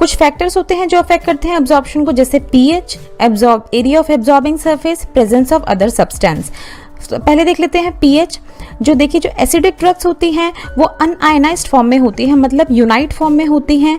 कुछ फैक्टर्स होते हैं जो अफेक्ट करते हैं एब्जॉर्प्शन को, जैसे pH, area of absorbing surface, presence of other substance. पहले देख लेते हैं पीएच। जो देखिए, जो एसिडिक ड्रग्स होती हैं वो अनआयनाइज्ड फॉर्म में होती हैं, मतलब यूनाइट फॉर्म में होती हैं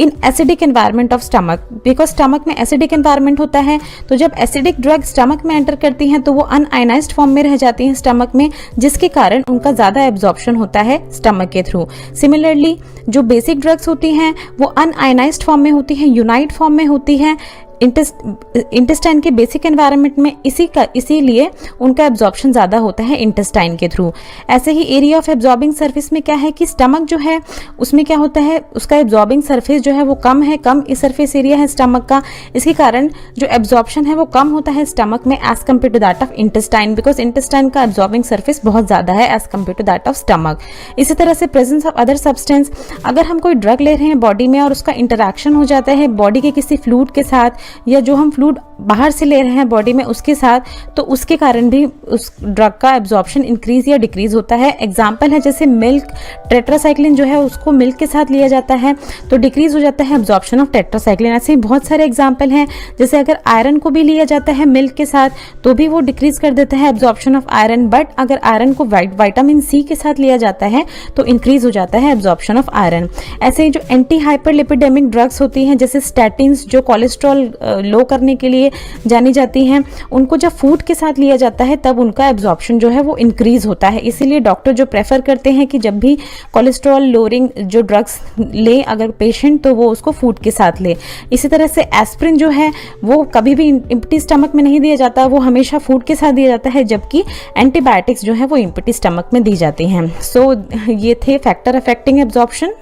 in acidic environment of stomach, because stomach में एसिडिक एनवायरनमेंट होता है। तो जब एसिडिक ड्रग स्टमक में एंटर करती हैं तो वो अनआयनाइज्ड फॉर्म में रह जाती हैं स्टमक में, जिसके कारण उनका ज़्यादा एब्जॉर्प्शन होता है स्टमक के थ्रू। सिमिलरली जो बेसिक ड्रग्स होती हैं वो अनआयनाइज्ड फॉर्म में होती हैं, यूनाइट फॉर्म में होती हैं इंटेस्टाइन के बेसिक एनवायरनमेंट में, इसीलिए उनका एब्जॉर्प्शन ज़्यादा होता है इंटेस्टाइन के थ्रू। ऐसे ही एरिया ऑफ एब्जॉर्बिंग सरफेस में क्या है कि स्टमक जो है उसमें क्या होता है, उसका एब्जॉर्बिंग सरफेस जो है वो कम है, कम सरफेस एरिया है स्टमक का, इसके कारण जो एब्जॉर्प्शन है वो कम होता है स्टमक में as compared to that of intestine, because intestine का एब्जॉर्बिंग सरफेस बहुत ज़्यादा है as compared to that of stomach. इसी तरह से प्रेजेंस ऑफ अदर सब्सटेंस, अगर हम कोई ड्रग ले रहे हैं बॉडी में और उसका इंटरेक्शन हो जाता है बॉडी के किसी फ्लूइड के साथ, या जो हम फ्लूइड बाहर से ले रहे हैं बॉडी में उसके साथ, तो उसके कारण भी उस ड्रग का एब्जॉर्प्शन इंक्रीज या डिक्रीज होता है। एग्जाम्पल है जैसे मिल्क, टेट्रासाइक्लिन जो है उसको मिल्क के साथ लिया जाता है तो डिक्रीज हो जाता है एब्जॉर्प्शन ऑफ टेट्रासाइक्लिन। ऐसे ही बहुत सारे एग्जाम्पल हैं, जैसे अगर आयरन को भी लिया जाता है मिल्क के साथ तो भी वो डिक्रीज कर देता है एब्जॉर्प्शन ऑफ आयरन, बट अगर आयरन को विटामिन सी के साथ लिया जाता है तो इंक्रीज हो जाता है एब्जॉर्प्शन ऑफ आयरन। ऐसे ही जो एंटी हाइपरलिपिडेमिक ड्रग्स होती हैं जैसे स्टैटिन्स, जो कोलेस्ट्रॉल लो करने के लिए जानी जाती हैं, उनको जब फूड के साथ लिया जाता है तब उनका एब्जॉर्प्शन जो है वो इंक्रीज होता है। इसीलिए डॉक्टर जो प्रेफर करते हैं कि जब भी कोलेस्ट्रॉल लोअरिंग जो ड्रग्स ले अगर पेशेंट, तो वो उसको फूड के साथ ले। इसी तरह से एस्प्रिन जो है वो कभी भी एम्प्टी स्टमक में नहीं दिया जाता, वो हमेशा फूड के साथ दिया जाता है, जबकि एंटीबायोटिक्स जो है वो एम्प्टी स्टमक में दी जाती हैं। सो ये थे फैक्टर अफेक्टिंग एब्जॉर्प्शन।